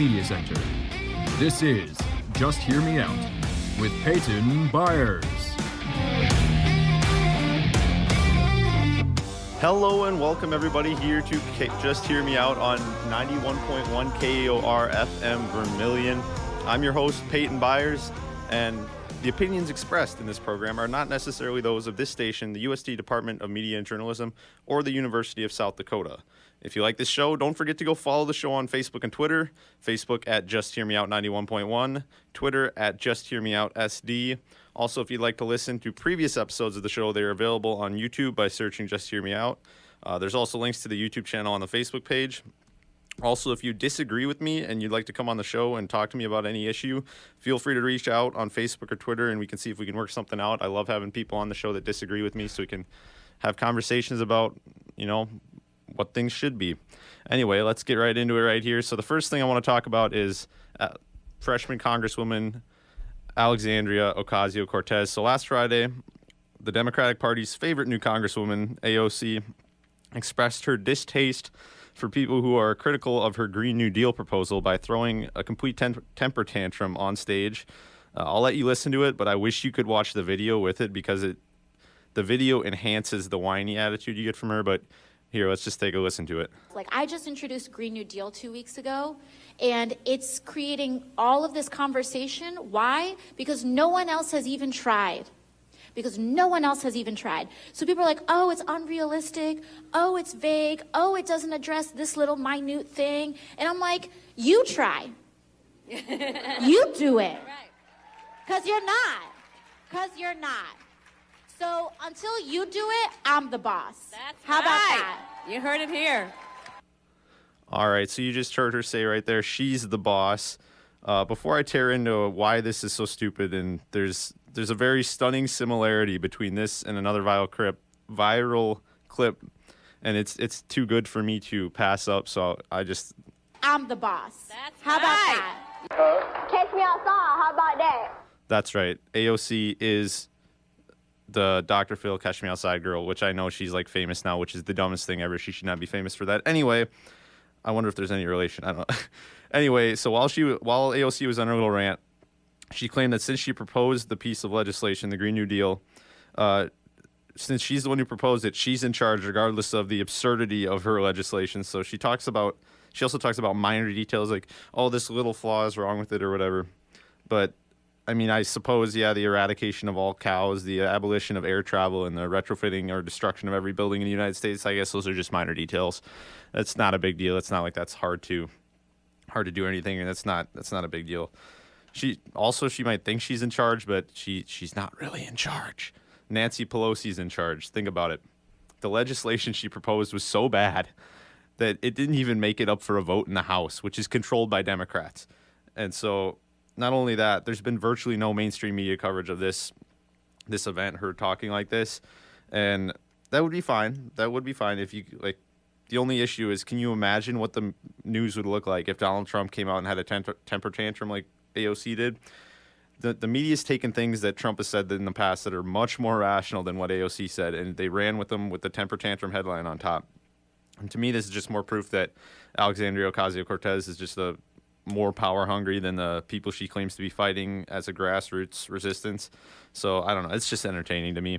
Media Center. This is Just Hear Me Out with Peyton Byers. Hello and welcome everybody here to Just Hear Me Out on 91.1 KOR FM Vermilion. I'm your host, Peyton Byers, and the opinions expressed in this program are not necessarily those of this station, the USD Department of Media and Journalism, or the University of South Dakota. If you like this show, don't forget to go follow the show on Facebook and Twitter. Facebook at Just Hear Me Out 91.1, Twitter at Just Hear Me Out SD. Also, if you'd like to listen to previous episodes of the show, they're available on YouTube by searching Just Hear Me Out. There's also links to the YouTube channel on the Facebook page. Also, if you disagree with me and you'd like to come on the show and talk to me about any issue, feel free to reach out on Facebook or Twitter and we can see if we can work something out. I love having people on the show that disagree with me so we can have conversations about, what things should be. Anyway, let's get right into it right here. So the first thing I want to talk about is freshman Congresswoman Alexandria Ocasio-Cortez. So last Friday, the Democratic Party's favorite new Congresswoman, AOC, expressed her distaste for people who are critical of her Green New Deal proposal by throwing a complete temper tantrum on stage. I'll let you listen to it, but I wish you could watch the video with it because the video enhances the whiny attitude you get from her. But here, let's just take a listen to it. I just introduced Green New Deal 2 weeks ago, and it's creating all of this conversation. Why? Because no one else has even tried. So people are like, oh, it's unrealistic. Oh, it's vague. Oh, it doesn't address this little minute thing. And I'm like, you try. You do it. Because you're not. So until you do it, I'm the boss. How about that? You heard it here. All right, so you just heard her say right there, she's the boss. Before I tear into why this is so stupid, and there's a very stunning similarity between this and another viral clip, and it's too good for me to pass up, so I'm the boss. How about that? Catch me outside. How about that? That's right. AOC is the Dr. Phil Catch Me Outside girl, which I know she's famous now, which is the dumbest thing ever. She should not be famous for that. Anyway, I wonder if there's any relation. I don't know. Anyway, so while AOC was on her little rant, she claimed that since she proposed the piece of legislation, the Green New Deal, since she's the one who proposed it, she's in charge regardless of the absurdity of her legislation. So she also talks about minor details like, oh, this little flaw is wrong with it or whatever. But I suppose, the eradication of all cows, the abolition of air travel, and the retrofitting or destruction of every building in the United States, I guess those are just minor details. That's not a big deal. It's not like that's hard to do anything, and that's not a big deal. She might think she's in charge, but she's not really in charge. Nancy Pelosi's in charge. Think about it. The legislation she proposed was so bad that it didn't even make it up for a vote in the House, which is controlled by Democrats. And so not only that, there's been virtually no mainstream media coverage of this event, her talking like this, and that would be fine. That would be fine if you The only issue is, can you imagine what the news would look like if Donald Trump came out and had a temper tantrum like AOC did? The media's taken things that Trump has said in the past that are much more rational than what AOC said, and they ran with them with the temper tantrum headline on top. And to me, this is just more proof that Alexandria Ocasio-Cortez is just more power hungry than the people she claims to be fighting as a grassroots resistance. So I don't know. It's just entertaining to me.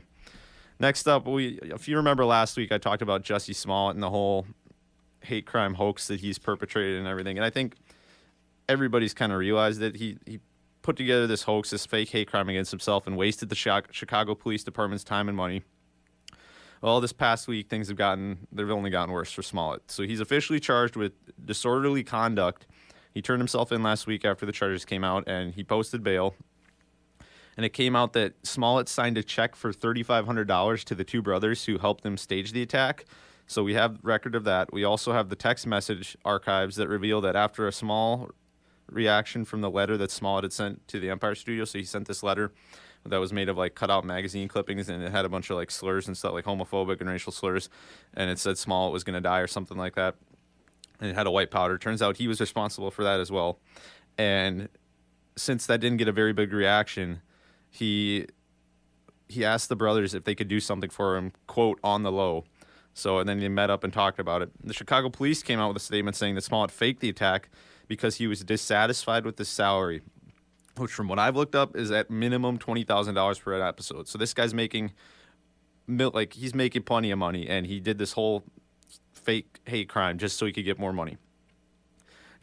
Next up, if you remember last week, I talked about Jussie Smollett and the whole hate crime hoax that he's perpetrated and everything. And I think everybody's kind of realized that he put together this hoax, this fake hate crime against himself, and wasted the Chicago Police Department's time and money. Well, this past week, they've only gotten worse for Smollett. So he's officially charged with disorderly conduct. He turned himself in last week after the charges came out, and he posted bail. And it came out that Smollett signed a check for $3,500 to the two brothers who helped him stage the attack. So we have record of that. We also have the text message archives that reveal that after a small reaction from the letter that Smollett had sent to the Empire Studio, so he sent this letter that was made of cutout magazine clippings, and it had a bunch of slurs and stuff, homophobic and racial slurs, and it said Smollett was going to die or something like that. And it had a white powder. Turns out he was responsible for that as well. And since that didn't get a very big reaction, he asked the brothers if they could do something for him, quote, on the low. So, and then they met up and talked about it. The Chicago police came out with a statement saying that Smollett faked the attack because he was dissatisfied with the salary, which from what I've looked up is at minimum $20,000 per episode. So this guy's making he's making plenty of money, and he did this whole fake hate crime just so he could get more money.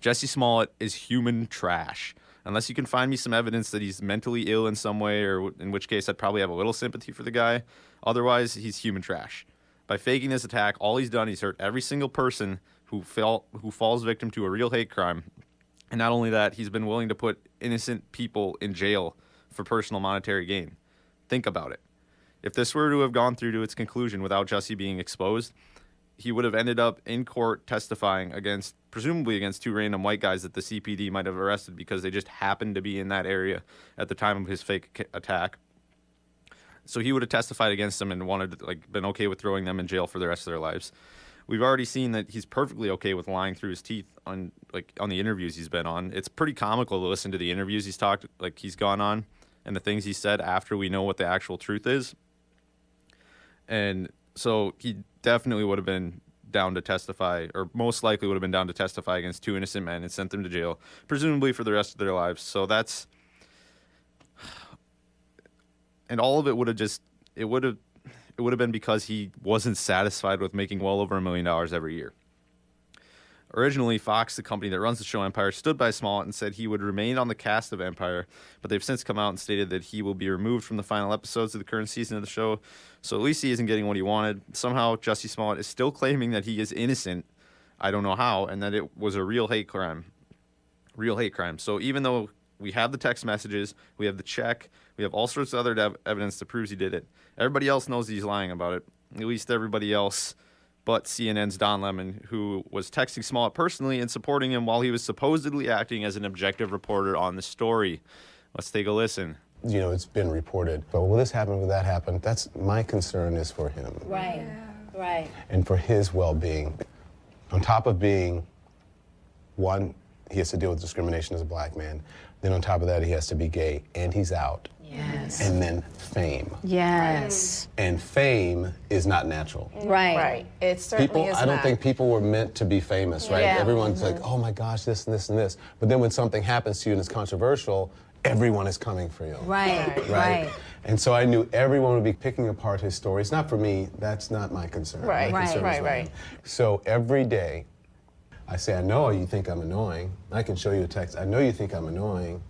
Jussie Smollett is human trash. Unless you can find me some evidence that he's mentally ill in some way, or in which case I'd probably have a little sympathy for the guy. Otherwise, he's human trash. By faking this attack, all he's done, he's hurt every single person who falls victim to a real hate crime. And not only that, he's been willing to put innocent people in jail for personal monetary gain. Think about it. If this were to have gone through to its conclusion without Jussie being exposed, he would have ended up in court testifying presumably against two random white guys that the CPD might have arrested because they just happened to be in that area at the time of his fake attack. So he would have testified against them and been okay with throwing them in jail for the rest of their lives. We've already seen that he's perfectly okay with lying through his teeth on the interviews he's been on. It's pretty comical to listen to the interviews he's gone on and the things he said after we know what the actual truth is. And so he definitely would have been down to testify, or most likely would have been down to testify against two innocent men and sent them to jail, presumably for the rest of their lives. So that's, and all of it would have been because he wasn't satisfied with making well over $1 million every year. Originally, Fox, the company that runs the show Empire, stood by Smollett and said he would remain on the cast of Empire, but they've since come out and stated that he will be removed from the final episodes of the current season of the show. So at least he isn't getting what he wanted. Somehow, Jussie Smollett is still claiming that he is innocent. I don't know how, and that it was a real hate crime. Real hate crime. So even though we have the text messages, we have the check, we have all sorts of other evidence that proves he did it, everybody else knows he's lying about it. At least everybody else but CNN's Don Lemon, who was texting Smollett personally and supporting him while he was supposedly acting as an objective reporter on the story. Let's take a listen. You know, it's been reported, but will this happen, will that happen? That's my concern is for him. Right, yeah. Right. And for his well-being. On top of being, one, he has to deal with discrimination as a black man. Then on top of that, he has to be gay, and he's out. Yes. And then fame. Yes. And fame is not natural. Right. Right. It certainly is I don't not. think people were meant to be famous, right? Yeah. Everyone's like, oh my gosh, this and this and this. But then when something happens to you and it's controversial, everyone is coming for you. Right. And so I knew everyone would be picking apart his story. It's not for me, that's not my concern. Right. My concern is Right. mine. So every day, I say, I know you think I'm annoying. I can show you a text. I know you think I'm annoying,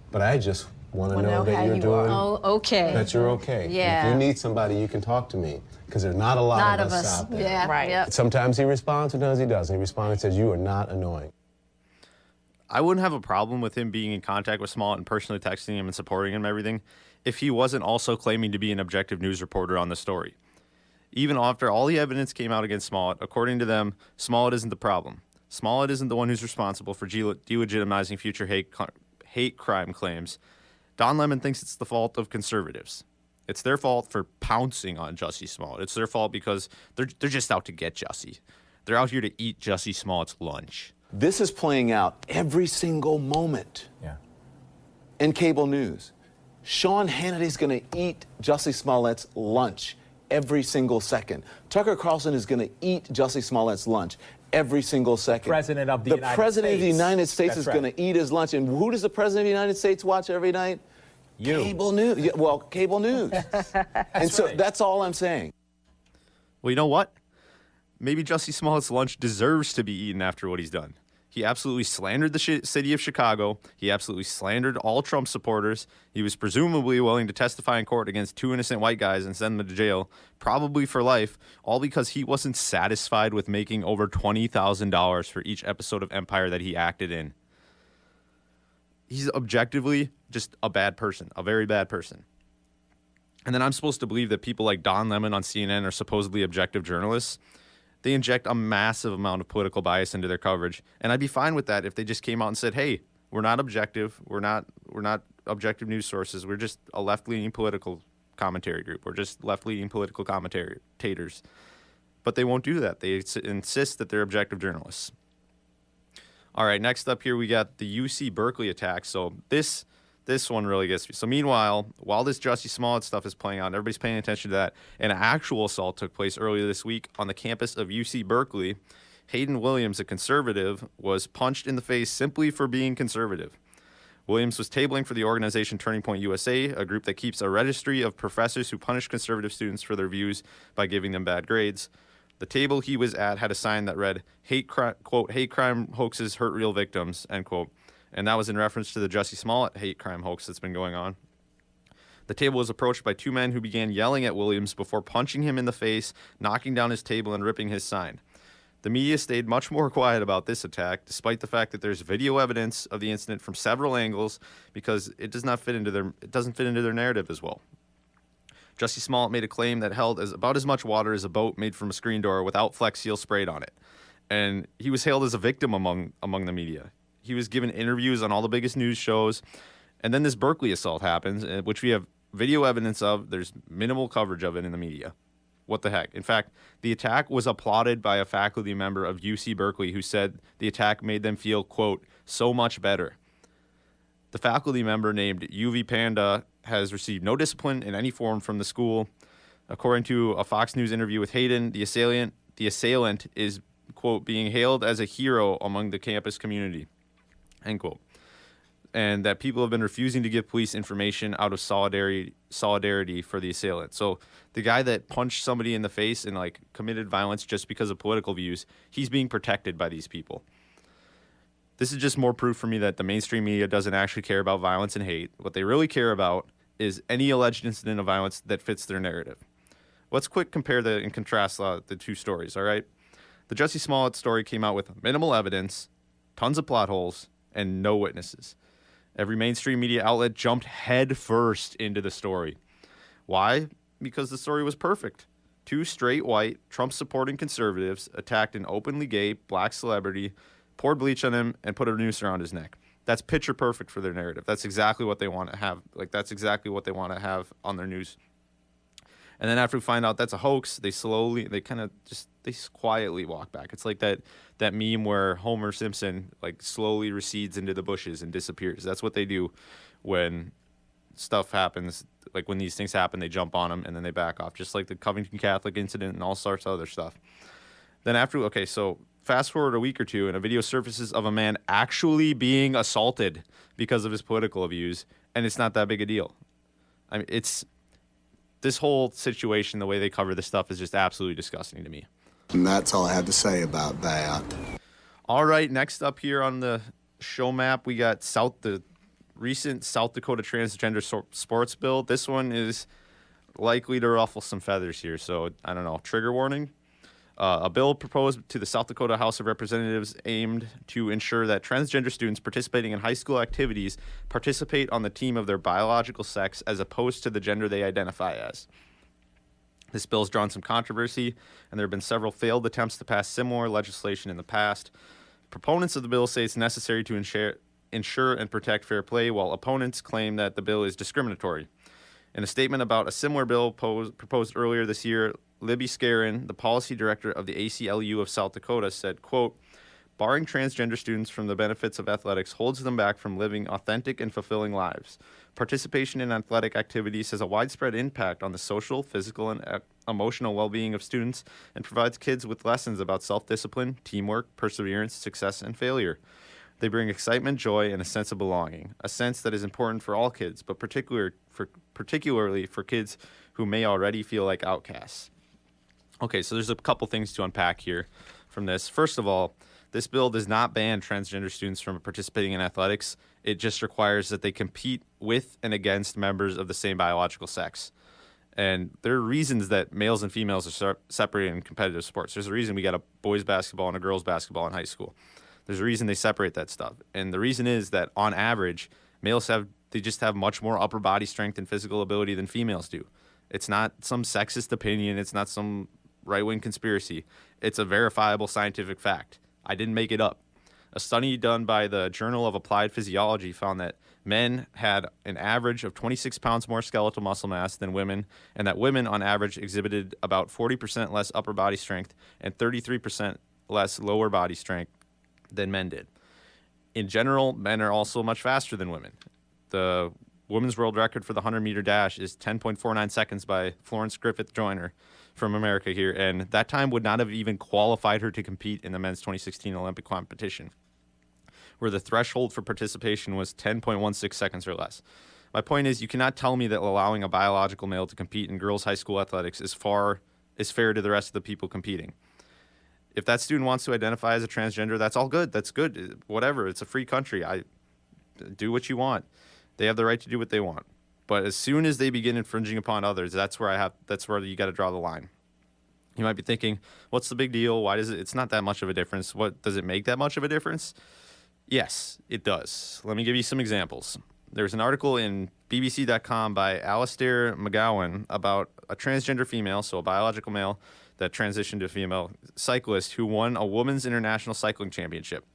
but I just want to know that you're doing, Oh, okay. that you're okay. Yeah. If you need somebody, you can talk to me, because there's not a lot of us out there. Yeah. Right. Yep. Sometimes he responds, sometimes he doesn't. He responds and says, you are not annoying. I wouldn't have a problem with him being in contact with Smollett and personally texting him and supporting him and everything if he wasn't also claiming to be an objective news reporter on the story. Even after all the evidence came out against Smollett, according to them, Smollett isn't the problem. Smollett isn't the one who's responsible for delegitimizing future hate crime claims. Don Lemon thinks it's the fault of conservatives. It's their fault for pouncing on Jussie Smollett. It's their fault because they're just out to get Jussie. They're out here to eat Jussie Smollett's lunch. This is playing out every single moment in cable news. Sean Hannity's going to eat Jussie Smollett's lunch every single second. Tucker Carlson is going to eat Jussie Smollett's lunch every single second. President of the United States. The President of the United States is That's going to eat his lunch. And who does the President of the United States watch every night? You. Cable news. Yeah, well, cable news. And so that's all I'm saying. Well, you know what? Maybe Jussie Smollett's lunch deserves to be eaten after what he's done. He absolutely slandered the city of Chicago. He absolutely slandered all Trump supporters. He was presumably willing to testify in court against two innocent white guys and send them to jail, probably for life, all because he wasn't satisfied with making over $20,000 for each episode of Empire that he acted in. He's objectively just a bad person, a very bad person. And then I'm supposed to believe that people like Don Lemon on CNN are supposedly objective journalists. They inject a massive amount of political bias into their coverage, and I'd be fine with that if they just came out and said, "Hey, we're not objective. We're not objective news sources. We're just a left-leaning political commentary group. We're just left-leaning political commentators." But they won't do that. They insist that they're objective journalists. All right, next up here we got the UC Berkeley attack. So this one really gets me. So meanwhile, while this Jussie Smollett stuff is playing out, everybody's paying attention to that. An actual assault took place earlier this week on the campus of UC Berkeley. Hayden Williams, a conservative, was punched in the face simply for being conservative. Williams was tabling for the organization Turning Point USA, a group that keeps a registry of professors who punish conservative students for their views by giving them bad grades. The table he was at had a sign that read, quote, hate crime hoaxes hurt real victims, end quote. And that was in reference to the Jussie Smollett hate crime hoax that's been going on. The table was approached by two men who began yelling at Williams before punching him in the face, knocking down his table, and ripping his sign. The media stayed much more quiet about this attack, despite the fact that there's video evidence of the incident from several angles, because it doesn't fit into their narrative as well. Jussie Smollett made a claim that held about as much water as a boat made from a screen door without Flex Seal sprayed on it, and he was hailed as a victim among the media. He was given interviews on all the biggest news shows, and then this Berkeley assault happens, which we have video evidence of. There's minimal coverage of it in the media. What the heck? In fact, the attack was applauded by a faculty member of UC Berkeley who said the attack made them feel, quote, so much better. The faculty member named UV Panda has received no discipline in any form from the school. According to a Fox News interview with Hayden, the assailant is, quote, being hailed as a hero among the campus community, end quote. And that people have been refusing to give police information out of solidarity for the assailant. So the guy that punched somebody in the face and like committed violence just because of political views, he's being protected by these people. This is just more proof for me that the mainstream media doesn't actually care about violence and hate. What they really care about is any alleged incident of violence that fits their narrative. Let's quick compare and contrast the two stories, all right? The Jussie Smollett story came out with minimal evidence, tons of plot holes, and no witnesses. Every mainstream media outlet jumped head first into the story. Why? Because the story was perfect. Two straight white, Trump-supporting conservatives attacked an openly gay black celebrity, poured bleach on him, and put a noose around his neck. That's picture perfect for their narrative. That's exactly what they want to have. That's exactly what they want to have on their news. And then after we find out that's a hoax, they quietly walk back. It's like that meme where Homer Simpson like slowly recedes into the bushes and disappears. That's what they do when stuff happens. Like when these things happen, they jump on them and then they back off, just like the Covington Catholic incident and all sorts of other stuff. Then so fast forward a week or two and a video surfaces of a man actually being assaulted because of his political views, and it's not that big a deal. I mean, this whole situation, the way they cover this stuff is just absolutely disgusting to me. And that's all I have to say about that. All right, next up here on the show map, we got the recent South Dakota transgender sports bill. This one is likely to ruffle some feathers here, so I don't know. Trigger warning. A bill proposed to the South Dakota House of Representatives aimed to ensure that transgender students participating in high school activities participate on the team of their biological sex as opposed to the gender they identify as. This bill has drawn some controversy, and there have been several failed attempts to pass similar legislation in the past. Proponents of the bill say it's necessary to ensure and protect fair play, while opponents claim that the bill is discriminatory. In a statement about a similar bill proposed earlier this year, Libby Scarin, the policy director of the ACLU of South Dakota, said, quote, barring transgender students from the benefits of athletics holds them back from living authentic and fulfilling lives. Participation in athletic activities has a widespread impact on the social, physical, and emotional well-being of students and provides kids with lessons about self-discipline, teamwork, perseverance, success, and failure. They bring excitement, joy, and a sense of belonging, a sense that is important for all kids, but particularly for kids who may already feel like outcasts. Okay, so there's a couple things to unpack here from this. First of all, this bill does not ban transgender students from participating in athletics. It just requires that they compete with and against members of the same biological sex. And there are reasons that males and females are separated in competitive sports. There's a reason we got a boys basketball and a girls basketball in high school. There's a reason they separate that stuff. And the reason is that on average, males just have much more upper body strength and physical ability than females do. It's not some sexist opinion. It's not some right-wing conspiracy. It's a verifiable scientific fact. I didn't make it up. A study done by the Journal of Applied Physiology found that men had an average of 26 pounds more skeletal muscle mass than women, and that women on average exhibited about 40% less upper body strength and 33% less lower body strength than men did. In general, men are also much faster than women. The Women's world record for the 100-meter dash is 10.49 seconds by Florence Griffith Joyner from America here, and that time would not have even qualified her to compete in the men's 2016 Olympic competition, where the threshold for participation was 10.16 seconds or less. My point is, you cannot tell me that allowing a biological male to compete in girls' high school athletics is fair to the rest of the people competing. If that student wants to identify as a transgender, that's all good. That's good. Whatever. It's a free country. Do what you want. They have the right to do what they want. But as soon as they begin infringing upon others, that's where you got to draw the line. You might be thinking, what's the big deal? Why does it's not that much of a difference. What does it make that much of a difference? Yes, it does. Let me give you some examples. There's an article in BBC.com by Alistair McGowan about a transgender female, so a biological male that transitioned to a female cyclist who won a women's international cycling championship.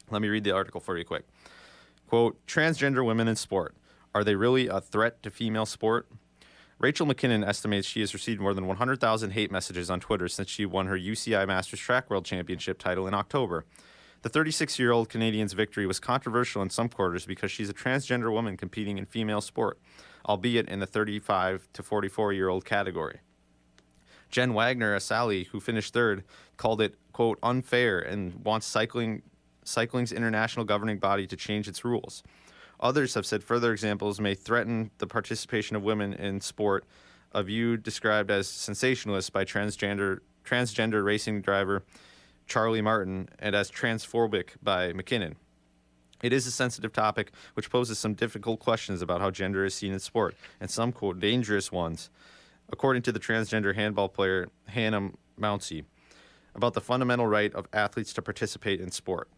Let me read the article for you quick. Quote, transgender women in sport. Are they really a threat to female sport? Rachel McKinnon estimates she has received more than 100,000 hate messages on Twitter since she won her UCI Masters Track World Championship title in October. The 36-year-old Canadian's victory was controversial in some quarters because she's a transgender woman competing in female sport, albeit in the 35 to 44-year-old category. Jen Wagner, a Sally who finished third, called it, quote, unfair and wants cycling's international governing body to change its rules. Others have said further examples may threaten the participation of women in sport, a view described as sensationalist by transgender racing driver Charlie Martin and as transphobic by McKinnon. It is a sensitive topic which poses some difficult questions about how gender is seen in sport, and some, quote, dangerous ones, according to the transgender handball player Hannah Mouncey, about the fundamental right of athletes to participate in sport.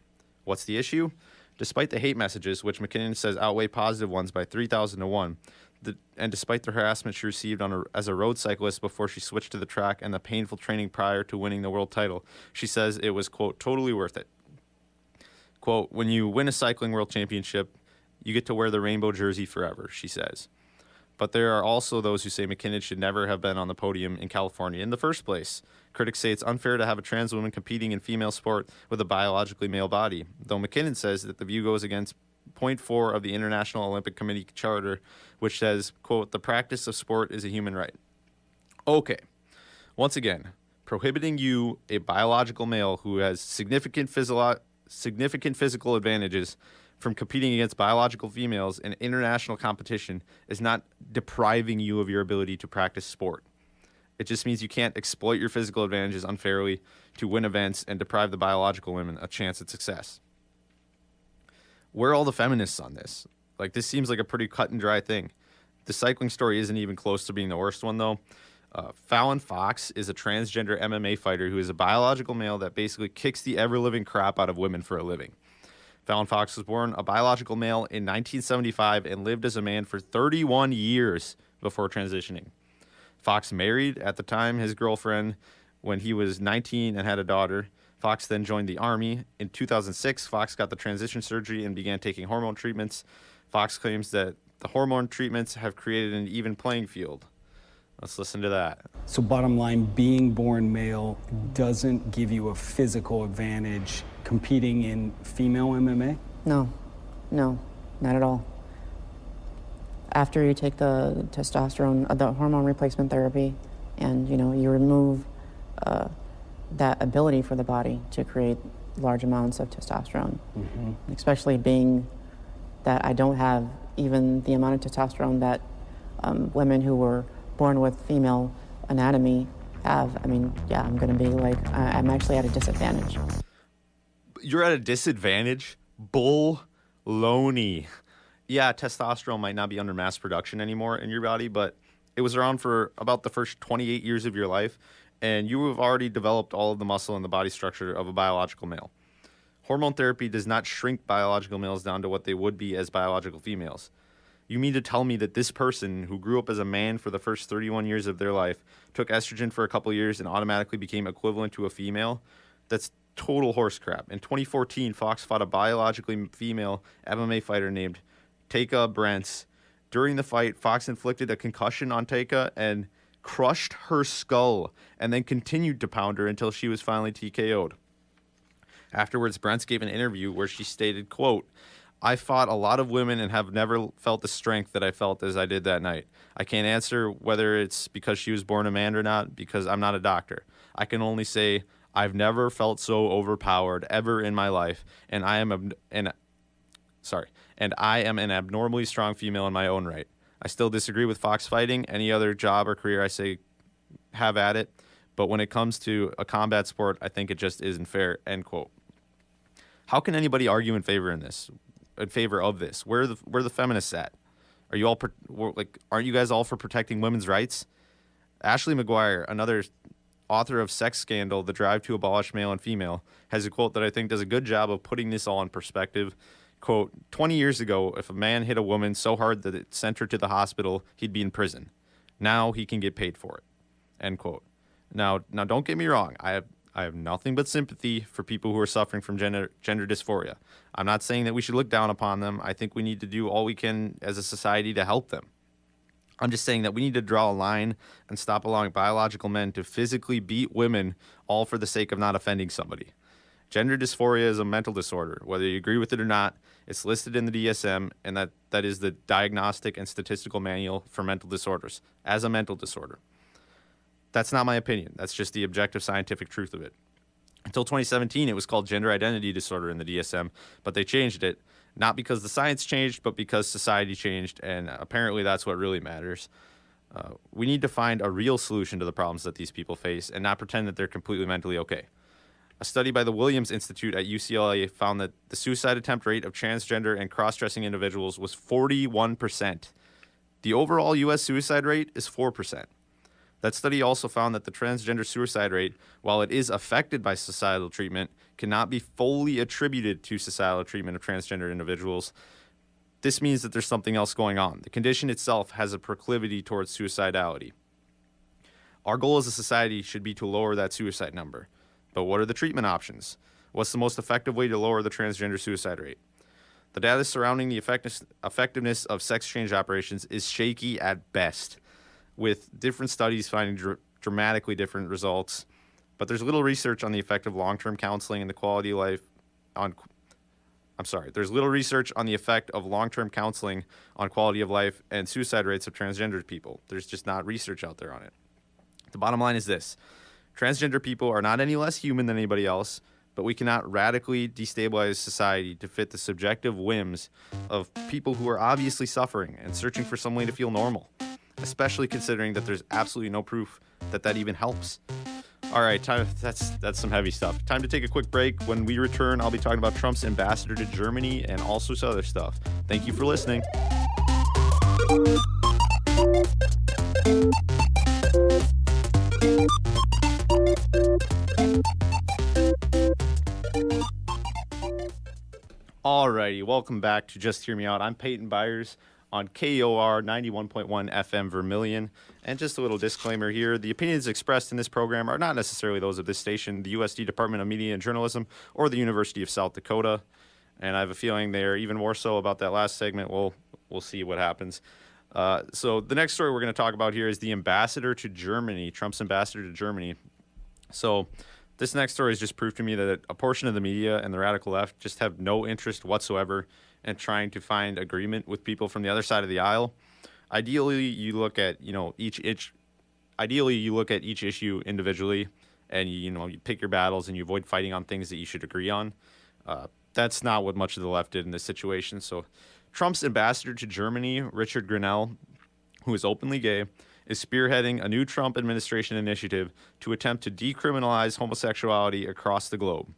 What's the issue? Despite the hate messages, which McKinnon says outweigh positive ones by 3,000 to 1, and despite the harassment she received as a road cyclist before she switched to the track and the painful training prior to winning the world title, she says it was, quote, totally worth it. Quote, when you win a cycling world championship, you get to wear the rainbow jersey forever, she says. But there are also those who say McKinnon should never have been on the podium in California in the first place. Critics say it's unfair to have a trans woman competing in female sport with a biologically male body, though McKinnon says that the view goes against point 4 of the International Olympic Committee Charter, which says, quote, the practice of sport is a human right. Okay. Once again, prohibiting you, a biological male who has significant physical advantages, from competing against biological females in international competition is not depriving you of your ability to practice sport. It just means you can't exploit your physical advantages unfairly to win events and deprive the biological women a chance at success. Where are all the feminists on this? Like, this seems like a pretty cut and dry thing. The cycling story isn't even close to being the worst one, though. Fallon Fox is a transgender MMA fighter who is a biological male that basically kicks the ever-living crap out of women for a living. Fallon Fox was born a biological male in 1975 and lived as a man for 31 years before transitioning. Fox married, at the time, his girlfriend when he was 19 and had a daughter. Fox then joined the Army. In 2006, Fox got the transition surgery and began taking hormone treatments. Fox claims that the hormone treatments have created an even playing field. Let's listen to that. So bottom line, being born male doesn't give you a physical advantage competing in female MMA? No, not at all. After you take the testosterone, the hormone replacement therapy, and you remove that ability for the body to create large amounts of testosterone, especially being that I don't have even the amount of testosterone that women who were born with female anatomy have. I mean, yeah, I'm going to be like, I'm actually at a disadvantage. You're at a disadvantage? Bull-loney. Yeah, testosterone might not be under mass production anymore in your body, but it was around for about the first 28 years of your life, and you have already developed all of the muscle and the body structure of a biological male. Hormone therapy does not shrink biological males down to what they would be as biological females. You mean to tell me that this person who grew up as a man for the first 31 years of their life, took estrogen for a couple years and automatically became equivalent to a female? That's total horse crap. In 2014, Fox fought a biologically female MMA fighter named Taika Brents. During the fight, Fox inflicted a concussion on Taika and crushed her skull and then continued to pound her until she was finally TKO'd. Afterwards, Brents gave an interview where she stated, quote, I fought a lot of women and have never felt the strength that I felt as I did that night. I can't answer whether it's because she was born a man or not, because I'm not a doctor. I can only say I've never felt so overpowered ever in my life, and I am an abnormally strong female in my own right. I still disagree with fox fighting. Any other job or career, I say have at it. But when it comes to a combat sport, I think it just isn't fair, end quote. How can anybody argue in favor of this? Where are the feminists at? Are you all aren't you guys all for protecting women's rights? Ashley McGuire, another author of Sex Scandal: The Drive to Abolish Male and Female, has a quote that I think does a good job of putting this all in perspective. Quote, 20 years ago, if a man hit a woman so hard that it sent her to the hospital, he'd be in prison. Now he can get paid for it, end quote. Now don't get me wrong. I have nothing but sympathy for people who are suffering from gender dysphoria. I'm not saying that we should look down upon them. I think we need to do all we can as a society to help them. I'm just saying that we need to draw a line and stop allowing biological men to physically beat women all for the sake of not offending somebody. Gender dysphoria is a mental disorder. Whether you agree with it or not, it's listed in the DSM, and that is the Diagnostic and Statistical Manual for Mental Disorders, as a mental disorder. That's not my opinion. That's just the objective scientific truth of it. Until 2017, it was called gender identity disorder in the DSM, but they changed it, not because the science changed, but because society changed, and apparently that's what really matters. We need to find a real solution to the problems that these people face and not pretend that they're completely mentally okay. A study by the Williams Institute at UCLA found that the suicide attempt rate of transgender and cross-dressing individuals was 41%. The overall U.S. suicide rate is 4%. That study also found that the transgender suicide rate, while it is affected by societal treatment, cannot be fully attributed to societal treatment of transgender individuals. This means that there's something else going on. The condition itself has a proclivity towards suicidality. Our goal as a society should be to lower that suicide number. But what are the treatment options? What's the most effective way to lower the transgender suicide rate? The data surrounding the effectiveness of sex change operations is shaky at best, with different studies finding dramatically different results. But there's little research on the effect of long-term counseling and the quality of life there's little research on the effect of long-term counseling on quality of life and suicide rates of transgender people. There's just not research out there on it. The bottom line is this: transgender people are not any less human than anybody else, but we cannot radically destabilize society to fit the subjective whims of people who are obviously suffering and searching for some way to feel normal, especially considering that there's absolutely no proof that even helps. All right, that's some heavy stuff. Time to take a quick break. When we return, I'll be talking about Trump's ambassador to Germany and all sorts of other stuff. Thank you for listening. Alrighty, welcome back to Just Hear Me Out. I'm Peyton Byers on KOR 91.1 FM Vermilion. And just a little disclaimer here: the opinions expressed in this program are not necessarily those of this station, the USD Department of Media and Journalism, or the University of South Dakota. And I have a feeling they're even more so about that last segment. We'll see what happens. So the next story we're going to talk about here is the ambassador to Germany, Trump's ambassador to Germany. So this next story has just proved to me that a portion of the media and the radical left just have no interest whatsoever in trying to find agreement with people from the other side of the aisle. Ideally, you look at each issue individually, and you pick your battles and you avoid fighting on things that you should agree on. That's not what much of the left did in this situation. So Trump's ambassador to Germany, Richard Grenell, who is openly gay, is spearheading a new Trump administration initiative to attempt to decriminalize homosexuality across the globe.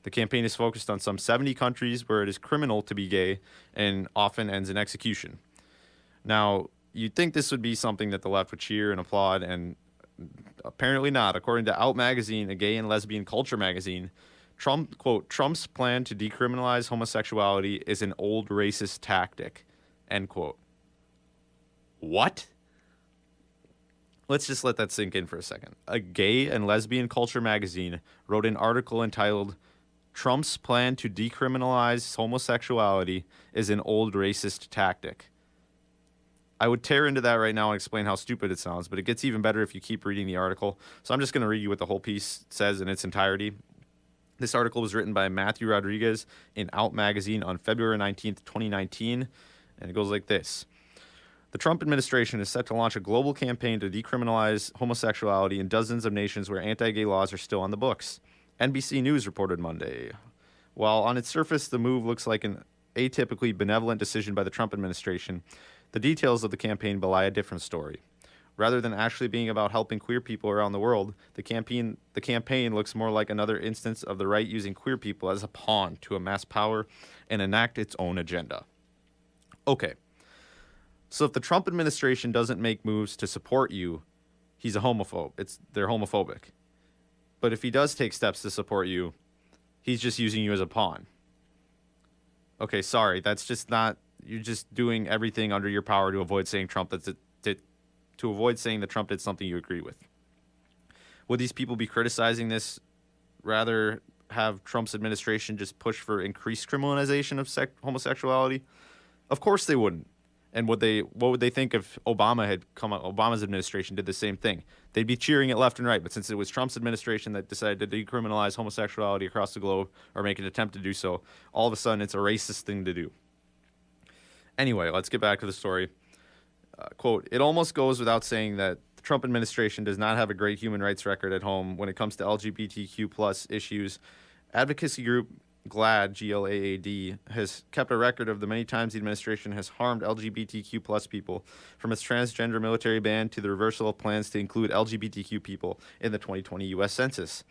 The campaign is focused on some 70 countries where it is criminal to be gay and often ends in execution. Now, you'd think this would be something that the left would cheer and applaud, and apparently not. According to Out Magazine, a gay and lesbian culture magazine, Trump's plan to decriminalize homosexuality is an old racist tactic, end quote. What? Let's just let that sink in for a second. A gay and lesbian culture magazine wrote an article entitled "Trump's plan to decriminalize homosexuality is an old racist tactic." I would tear into that right now and explain how stupid it sounds, but it gets even better if you keep reading the article. So I'm just going to read you what the whole piece says in its entirety. This article was written by Matthew Rodriguez in Out Magazine on February 19th, 2019, and it goes like this. The Trump administration is set to launch a global campaign to decriminalize homosexuality in dozens of nations where anti-gay laws are still on the books. NBC News reported Monday. While on its surface the move looks like an atypically benevolent decision by the Trump administration, the details of the campaign belie a different story. Rather than actually being about helping queer people around the world, the campaign looks more like another instance of the right using queer people as a pawn to amass power and enact its own agenda. Okay. So if the Trump administration doesn't make moves to support you, he's a homophobe. They're homophobic. But if he does take steps to support you, he's just using you as a pawn. Okay, sorry, that's just not. You're just doing everything under your power to avoid saying to avoid saying that Trump did something you agree with. Would these people be criticizing this? Rather have Trump's administration just push for increased criminalization of homosexuality? Of course they wouldn't. And what would they think if Obama's administration did the same thing? They'd be cheering it left and right. But since it was Trump's administration that decided to decriminalize homosexuality across the globe or make an attempt to do so, all of a sudden it's a racist thing to do. Anyway, let's get back to the story. Quote, it almost goes without saying that the Trump administration does not have a great human rights record at home when it comes to LGBTQ plus issues. Advocacy group GLAAD, G-L-A-A-D, has kept a record of the many times the administration has harmed LGBTQ plus people, from its transgender military ban to the reversal of plans to include LGBTQ people in the 2020 U.S. Census.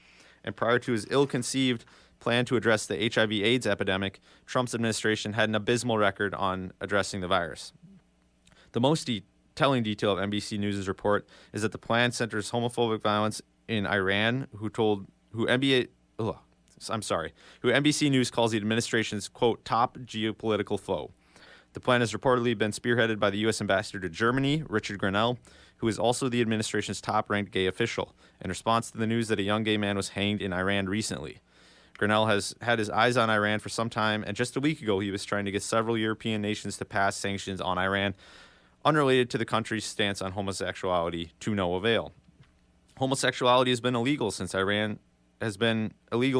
And prior to his ill-conceived plan to address the HIV/AIDS epidemic, Trump's administration had an abysmal record on addressing the virus. The most telling detail of NBC News' report is that the plan centers homophobic violence in Iran, who NBC News calls the administration's, quote, top geopolitical foe. The plan has reportedly been spearheaded by the U.S. ambassador to Germany, Richard Grenell, who is also the administration's top-ranked gay official, in response to the news that a young gay man was hanged in Iran recently. Grenell has had his eyes on Iran for some time, and just a week ago he was trying to get several European nations to pass sanctions on Iran unrelated to the country's stance on homosexuality, to no avail. Homosexuality has been illegal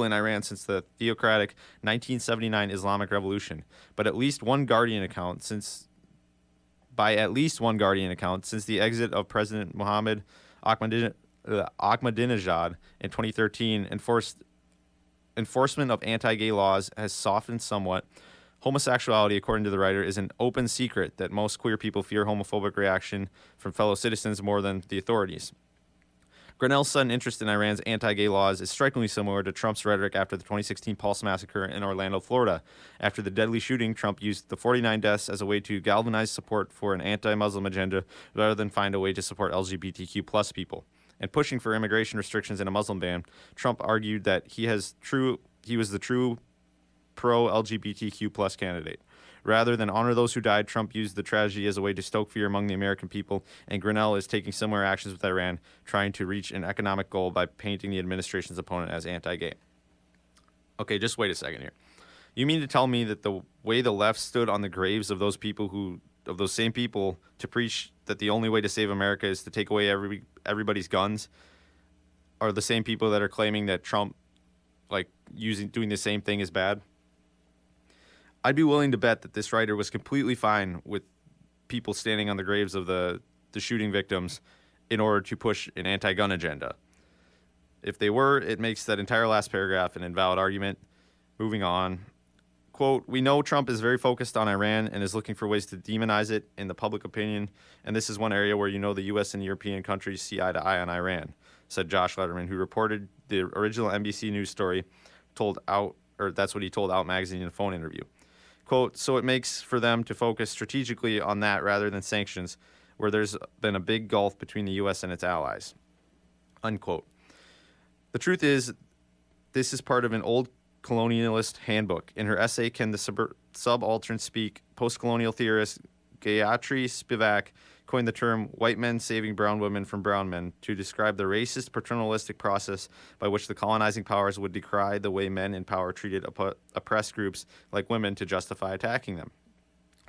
in Iran since the theocratic 1979 Islamic Revolution, but by at least one Guardian account since the exit of President Mohammed Ahmadinejad in 2013, enforcement of anti-gay laws has softened somewhat. Homosexuality, according to the writer, is an open secret that most queer people fear homophobic reaction from fellow citizens more than the authorities. Grenell's sudden interest in Iran's anti-gay laws is strikingly similar to Trump's rhetoric after the 2016 Pulse massacre in Orlando, Florida. After the deadly shooting, Trump used the 49 deaths as a way to galvanize support for an anti-Muslim agenda rather than find a way to support LGBTQ plus people. And pushing for immigration restrictions and a Muslim ban, Trump argued that he was the true pro-LGBTQ plus candidate. Rather than honor those who died, Trump used the tragedy as a way to stoke fear among the American people, and Grenell is taking similar actions with Iran, trying to reach an economic goal by painting the administration's opponent as anti-gay. Okay, just wait a second here. You mean to tell me that the way the left stood on the graves of those same people to preach that the only way to save America is to take away everybody's guns are the same people that are claiming that Trump, doing the same thing is bad? I'd be willing to bet that this writer was completely fine with people standing on the graves of the shooting victims in order to push an anti-gun agenda. If they were, it makes that entire last paragraph an invalid argument. Moving on. Quote, we know Trump is very focused on Iran and is looking for ways to demonize it in the public opinion, and this is one area where the U.S. and European countries see eye to eye on Iran, said Josh Letterman, who reported the original NBC News story, that's what he told Out Magazine in a phone interview. Quote, so it makes for them to focus strategically on that rather than sanctions, where there's been a big gulf between the U.S. and its allies. Unquote. The truth is, this is part of an old colonialist handbook. In her essay, Can the Subaltern Speak?, post-colonial theorist Gayatri Spivak coined the term white men saving brown women from brown men to describe the racist paternalistic process by which the colonizing powers would decry the way men in power treated oppressed groups like women to justify attacking them.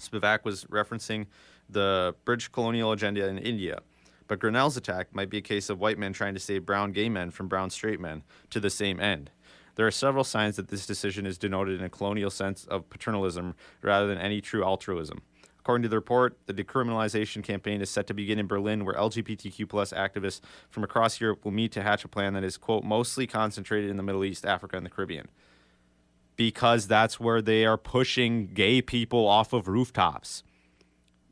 Spivak was referencing the British colonial agenda in India, but Grenell's attack might be a case of white men trying to save brown gay men from brown straight men to the same end. There are several signs that this decision is denoted in a colonial sense of paternalism rather than any true altruism. According to the report, the decriminalization campaign is set to begin in Berlin, where LGBTQ plus activists from across Europe will meet to hatch a plan that is, quote, mostly concentrated in the Middle East, Africa, and the Caribbean. Because that's where they are pushing gay people off of rooftops.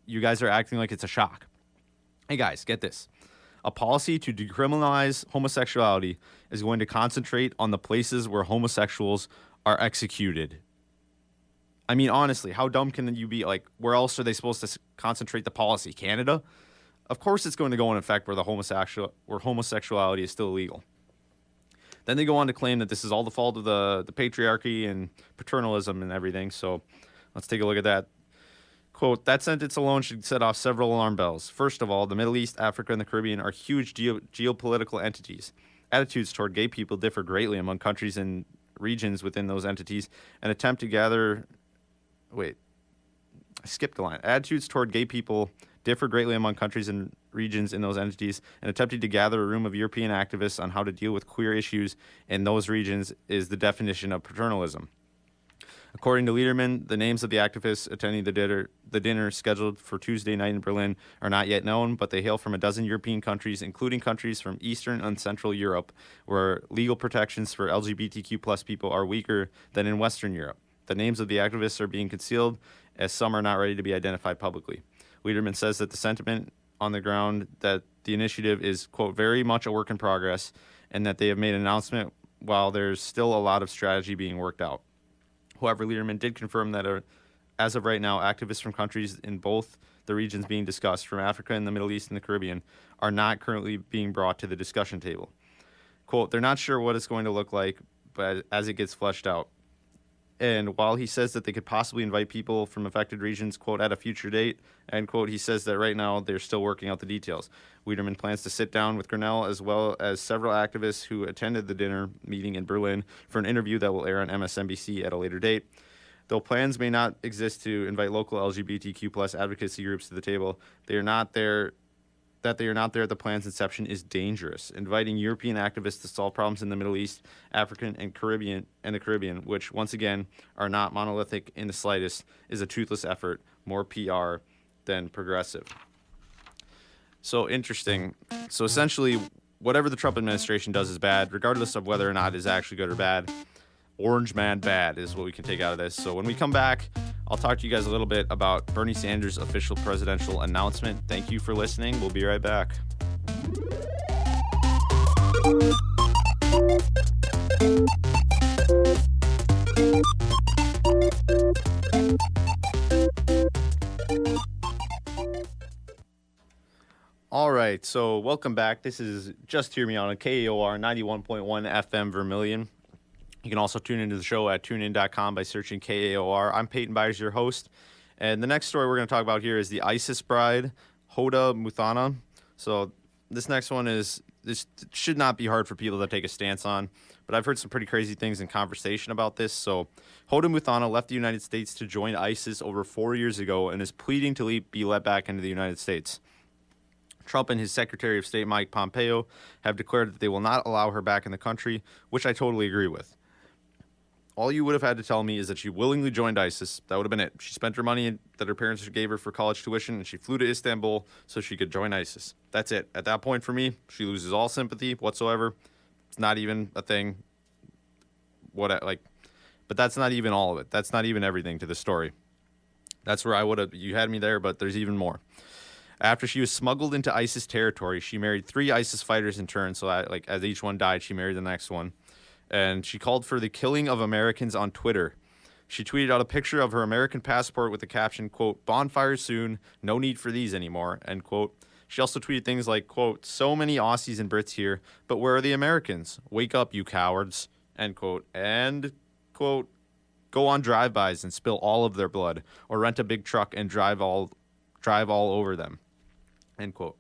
You guys are acting like it's a shock. Hey guys, get this. A policy to decriminalize homosexuality is going to concentrate on the places where homosexuals are executed. I mean, honestly, how dumb can you be? Like, where else are they supposed to concentrate the policy? Canada? Of course it's going to go in effect where homosexuality is still illegal. Then they go on to claim that this is all the fault of the patriarchy and paternalism and everything. So let's take a look at that. Quote, that sentence alone should set off several alarm bells. First of all, the Middle East, Africa, and the Caribbean are huge geopolitical entities. Attitudes toward gay people differ greatly among countries and regions within those entities. An attempt to gather... Wait, I skipped a line. Attitudes toward gay people differ greatly among countries and regions in those entities, and attempting to gather a room of European activists on how to deal with queer issues in those regions is the definition of paternalism. According to Lederman, the names of the activists attending the dinner scheduled for Tuesday night in Berlin are not yet known, but they hail from a dozen European countries, including countries from Eastern and Central Europe, where legal protections for LGBTQ plus people are weaker than in Western Europe. The names of the activists are being concealed, as some are not ready to be identified publicly. Lederman says that the sentiment on the ground that the initiative is, quote, very much a work in progress, and that they have made an announcement while there's still a lot of strategy being worked out. However, Lederman did confirm that as of right now, activists from countries in both the regions being discussed, from Africa and the Middle East and the Caribbean, are not currently being brought to the discussion table. Quote, they're not sure what it's going to look like, but as it gets fleshed out. And while he says that they could possibly invite people from affected regions, quote, at a future date, end quote, he says that right now they're still working out the details. Lederman plans to sit down with Grenell as well as several activists who attended the dinner meeting in Berlin for an interview that will air on MSNBC at a later date. Though plans may not exist to invite local LGBTQ plus advocacy groups to the table, they are not there at the plan's inception is dangerous. Inviting European activists to solve problems in the Middle East, African, and the Caribbean, which once again are not monolithic in the slightest, is a toothless effort, more PR than progressive. So interesting. So essentially, whatever the Trump administration does is bad, regardless of whether or not it's actually good or bad. Orange man bad is what we can take out of this. So when we come back, I'll talk to you guys a little bit about Bernie Sanders' official presidential announcement. Thank you for listening. We'll be right back. All right, so welcome back. This is Just Hear Me Out on KAOR 91.1 FM Vermilion. You can also tune into the show at tunein.com by searching KAOR. I'm Peyton Byers, your host. And the next story we're going to talk about here is the ISIS bride, Huda Muthana. So this next one this should not be hard for people to take a stance on, but I've heard some pretty crazy things in conversation about this. So Huda Muthana left the United States to join ISIS over 4 years ago and is pleading to be let back into the United States. Trump and his Secretary of State, Mike Pompeo, have declared that they will not allow her back in the country, which I totally agree with. All you would have had to tell me is that she willingly joined ISIS. That would have been it. She spent her money that her parents gave her for college tuition, and she flew to Istanbul so she could join ISIS. That's it. At that point, for me, she loses all sympathy whatsoever. It's not even a thing. But that's not even all of it. That's not even everything to the story. That's where I would have. You had me there, but there's even more. After she was smuggled into ISIS territory, she married 3 ISIS fighters in turn. So, as each one died, she married the next one. And she called for the killing of Americans on Twitter. She tweeted out a picture of her American passport with the caption, quote, bonfire soon, no need for these anymore, end quote. She also tweeted things like, quote, so many Aussies and Brits here, but where are the Americans? Wake up, you cowards, end quote. And, quote, go on drive-bys and spill all of their blood, or rent a big truck and drive all over them, end quote.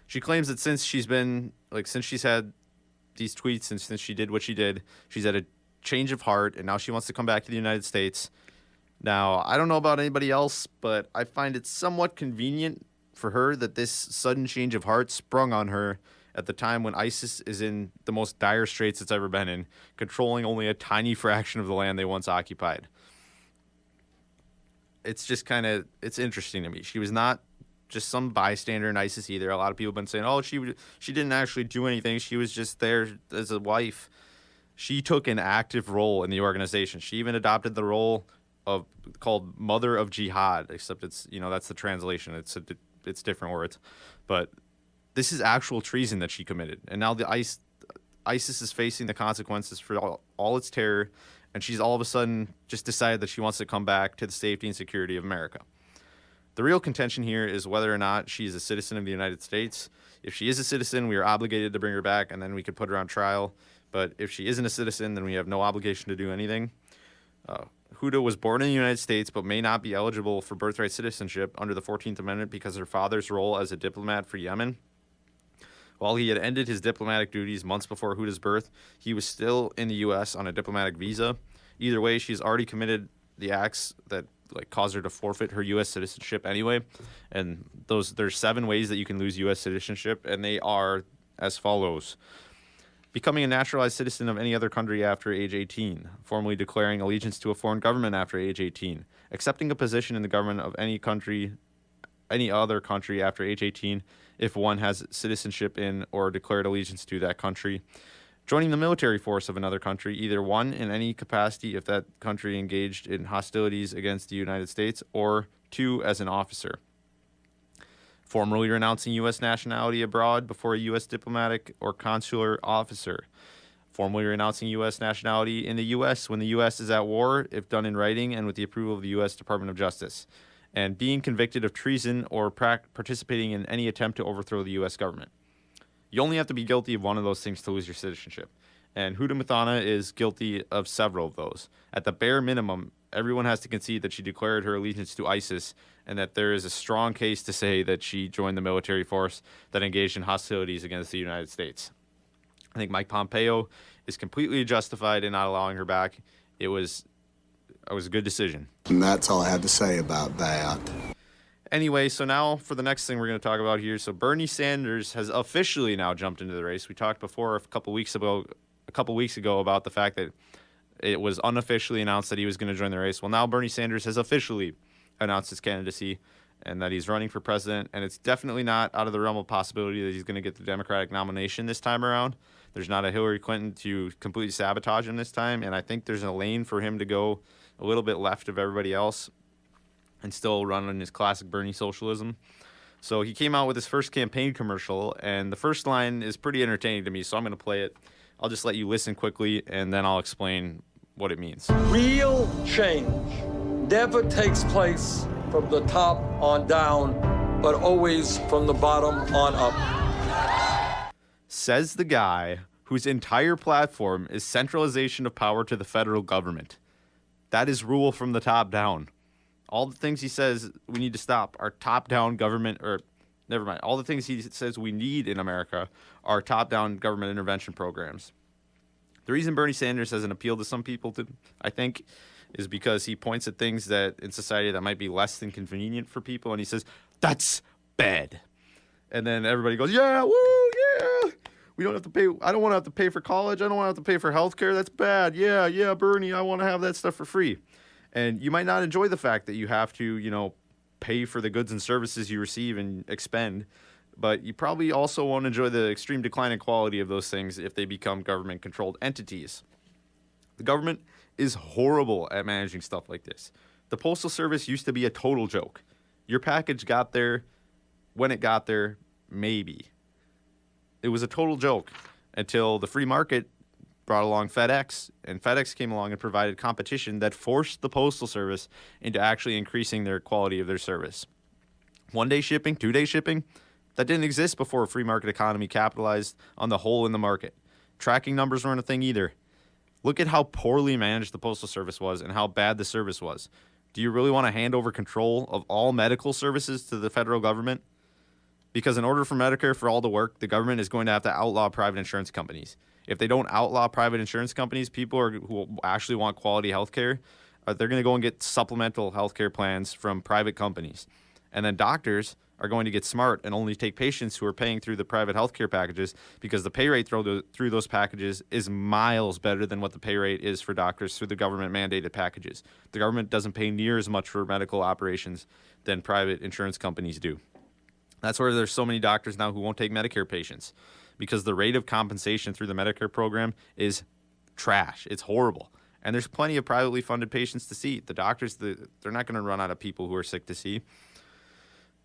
She claims that since she's had these tweets and since she did what she did, she's had a change of heart, and now she wants to come back to the United States. Now, I don't know about anybody else, but I find it somewhat convenient for her that this sudden change of heart sprung on her at the time when ISIS is in the most dire straits it's ever been in, controlling only a tiny fraction of the land they once occupied. It's just kind of, it's interesting to me. She was not just some bystander in ISIS either. A lot of people have been saying, oh, she didn't actually do anything. She was just there as a wife. She took an active role in the organization. She even adopted the role of called Mother of Jihad, except it's, that's the translation. It's different words. But this is actual treason that she committed. And now ISIS is facing the consequences for all its terror. And she's all of a sudden just decided that she wants to come back to the safety and security of America. The real contention here is whether or not she's a citizen of the United States. If she is a citizen, we are obligated to bring her back, and then we could put her on trial. But if she isn't a citizen, then we have no obligation to do anything. Huda was born in the United States, but may not be eligible for birthright citizenship under the 14th Amendment because of her father's role as a diplomat for Yemen. While he had ended his diplomatic duties months before Huda's birth, he was still in the U.S. on a diplomatic visa. Either way, she's already committed the acts that cause her to forfeit her U.S. citizenship anyway. And there's 7 ways that you can lose U.S. citizenship, and they are as follows. Becoming a naturalized citizen of any other country after age 18, formally declaring allegiance to a foreign government after age 18, accepting a position in the government of any other country after age 18 if one has citizenship in or declared allegiance to that country, joining the military force of another country, either 1, in any capacity if that country engaged in hostilities against the United States, or 2, as an officer. Formally renouncing U.S. nationality abroad before a U.S. diplomatic or consular officer. Formally renouncing U.S. nationality in the U.S. when the U.S. is at war, if done in writing and with the approval of the U.S. Department of Justice. And being convicted of treason or participating in any attempt to overthrow the U.S. government. You only have to be guilty of one of those things to lose your citizenship. And Huda Muthana is guilty of several of those. At the bare minimum, everyone has to concede that she declared her allegiance to ISIS and that there is a strong case to say that she joined the military force that engaged in hostilities against the United States. I think Mike Pompeo is completely justified in not allowing her back. It was a good decision. And that's all I have to say about that. Anyway, so now for the next thing we're going to talk about here. So Bernie Sanders has officially now jumped into the race. We talked before a couple weeks ago about the fact that it was unofficially announced that he was going to join the race. Well, now Bernie Sanders has officially announced his candidacy and that he's running for president. And it's definitely not out of the realm of possibility that he's going to get the Democratic nomination this time around. There's not a Hillary Clinton to completely sabotage him this time. And I think there's a lane for him to go a little bit left of everybody else and still run on his classic Bernie socialism. So he came out with his first campaign commercial, and the first line is pretty entertaining to me, so I'm going to play it. I'll just let you listen quickly, and then I'll explain what it means. Real change never takes place from the top on down, but always from the bottom on up. Says the guy whose entire platform is centralization of power to the federal government. That is rule from the top down. All the things he says we need to stop are top-down government, or never mind. All the things he says we need in America are top-down government intervention programs. The reason Bernie Sanders has an appeal to some people, I think, is because he points at things that in society that might be less than convenient for people, and he says, that's bad. And then everybody goes, yeah, woo, yeah. We don't have to pay. I don't want to have to pay for college. I don't want to have to pay for healthcare. That's bad. Yeah, Bernie, I want to have that stuff for free. And you might not enjoy the fact that you have to, pay for the goods and services you receive and expend, but you probably also won't enjoy the extreme decline in quality of those things if they become government-controlled entities. The government is horrible at managing stuff like this. The Postal Service used to be a total joke. Your package got there when it got there, maybe. It was a total joke until the free market brought along FedEx, and FedEx came along and provided competition that forced the Postal Service into actually increasing their quality of their service. 1-day shipping, 2-day shipping, that didn't exist before a free market economy capitalized on the hole in the market. Tracking numbers weren't a thing either. Look at how poorly managed the Postal Service was and how bad the service was. Do you really want to hand over control of all medical services to the federal government? Because in order for Medicare for all to work, the government is going to have to outlaw private insurance companies. If they don't outlaw private insurance companies, people who actually want quality health care, they're going to go and get supplemental health care plans from private companies. And then doctors are going to get smart and only take patients who are paying through the private healthcare packages, because the pay rate through those packages is miles better than what the pay rate is for doctors through the government mandated packages. The government doesn't pay near as much for medical operations than private insurance companies do. That's where there's so many doctors now who won't take Medicare patients, because the rate of compensation through the Medicare program is trash. It's horrible. And there's plenty of privately funded patients to see. The doctors, they're not going to run out of people who are sick to see.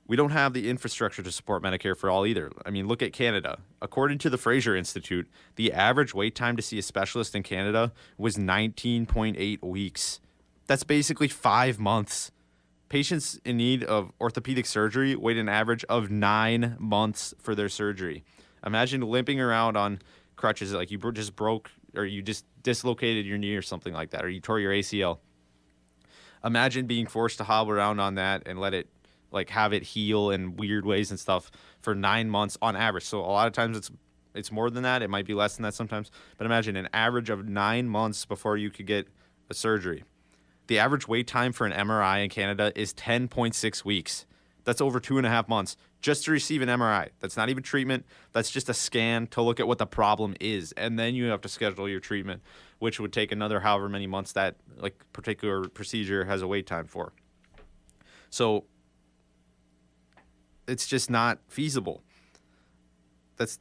We don't have the infrastructure to support Medicare for all either. I mean, look at Canada. According to the Fraser Institute, the average wait time to see a specialist in Canada was 19.8 weeks. That's basically 5 months. Patients in need of orthopedic surgery wait an average of 9 months for their surgery. Imagine limping around on crutches like you just broke or you just dislocated your knee or something like that, or you tore your ACL. Imagine being forced to hobble around on that and have it heal in weird ways and stuff for 9 months on average. So a lot of times it's more than that. It might be less than that sometimes. But imagine an average of 9 months before you could get a surgery. The average wait time for an MRI in Canada is 10.6 weeks. That's over 2.5 months just to receive an MRI. That's not even treatment. That's just a scan to look at what the problem is. And then you have to schedule your treatment, which would take another however many months that particular procedure has a wait time for. So it's just not feasible. That's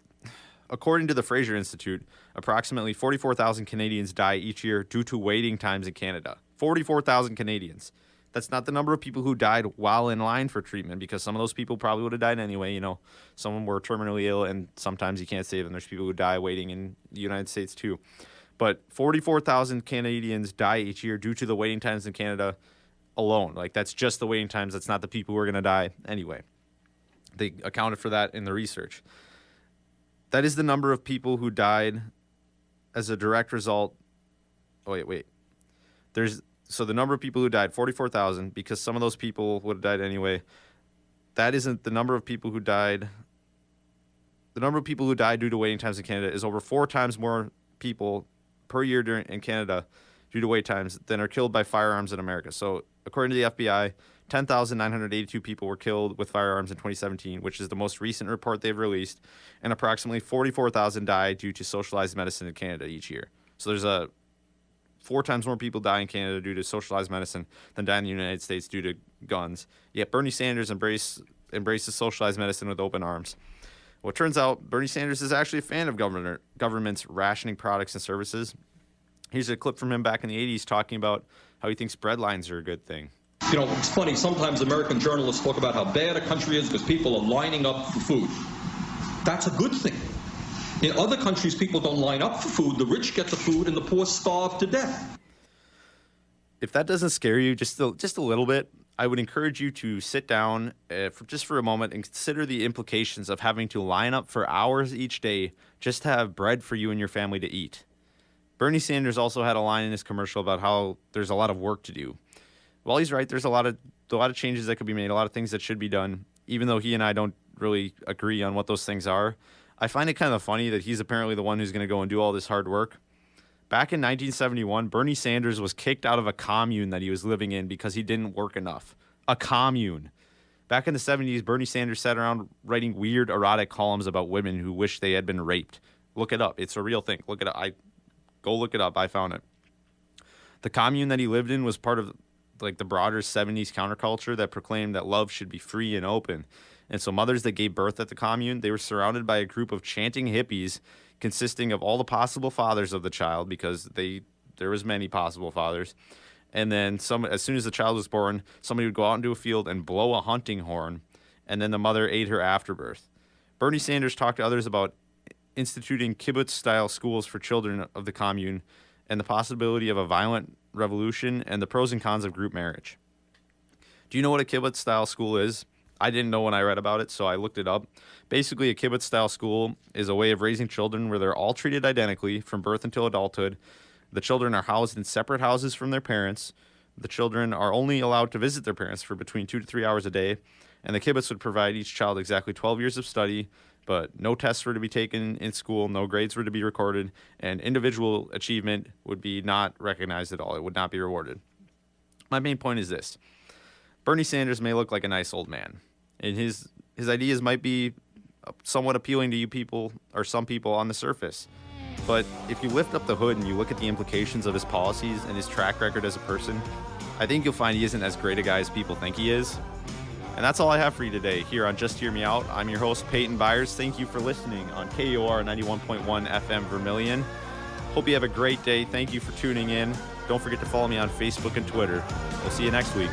according to the Fraser Institute, approximately 44,000 Canadians die each year due to waiting times in Canada. 44,000 Canadians. That's not the number of people who died while in line for treatment, because some of those people probably would have died anyway. You know, some of them were terminally ill, and sometimes you can't save them. There's people who die waiting in the United States too. But 44,000 Canadians die each year due to the waiting times in Canada alone. That's just the waiting times. That's not the people who are going to die anyway. They accounted for that in the research. That is the number of people who died as a direct result. Oh, wait. So the number of people who died, 44,000, because some of those people would have died anyway. That isn't the number of people who died. The number of people who died due to waiting times in Canada is over 4 times more people per year in Canada due to wait times than are killed by firearms in America. So according to the FBI, 10,982 people were killed with firearms in 2017, which is the most recent report they've released, and approximately 44,000 died due to socialized medicine in Canada each year. So there's 4 times more people die in Canada due to socialized medicine than die in the United States due to guns. Yet Bernie Sanders embraces socialized medicine with open arms. Well, it turns out Bernie Sanders is actually a fan of governments rationing products and services. Here's a clip from him back in the 80s talking about how he thinks bread lines are a good thing. You know, it's funny, sometimes American journalists talk about how bad a country is because people are lining up for food. That's a good thing. In other countries, people don't line up for food. The rich get the food and the poor starve to death. If that doesn't scare you just a little bit, I would encourage you to sit down for a moment and consider the implications of having to line up for hours each day just to have bread for you and your family to eat. Bernie Sanders also had a line in his commercial about how there's a lot of work to do. Well, he's right. There's a lot of changes that could be made, a lot of things that should be done, even though he and I don't really agree on what those things are. I find it kind of funny that he's apparently the one who's going to go and do all this hard work. Back in 1971, Bernie Sanders was kicked out of a commune that he was living in because he didn't work enough. A commune. Back in the 70s, Bernie Sanders sat around writing weird, erotic columns about women who wish they had been raped. Look it up. It's a real thing. Look it up. Go look it up. I found it. The commune that he lived in was part of the broader 70s counterculture that proclaimed that love should be free and open. And so mothers that gave birth at the commune, they were surrounded by a group of chanting hippies consisting of all the possible fathers of the child, because there was many possible fathers. And then as soon as the child was born, somebody would go out into a field and blow a hunting horn, and then the mother ate her afterbirth. Bernie Sanders talked to others about instituting kibbutz-style schools for children of the commune and the possibility of a violent revolution and the pros and cons of group marriage. Do you know what a kibbutz-style school is? I didn't know when I read about it, so I looked it up. Basically, a kibbutz-style school is a way of raising children where they're all treated identically from birth until adulthood. The children are housed in separate houses from their parents. The children are only allowed to visit their parents for between 2 to 3 hours a day. And the kibbutz would provide each child exactly 12 years of study, but no tests were to be taken in school, no grades were to be recorded, and individual achievement would be not recognized at all. It would not be rewarded. My main point is this. Bernie Sanders may look like a nice old man. In his his ideas might be somewhat appealing to you people or some people on the surface. But if you lift up the hood and you look at the implications of his policies and his track record as a person, I think you'll find he isn't as great a guy as people think he is. And that's all I have for you today here on Just Hear Me Out. I'm your host, Peyton Byers. Thank you for listening on KUR 91.1 FM Vermilion. Hope you have a great day. Thank you for tuning in. Don't forget to follow me on Facebook and Twitter. We'll see you next week.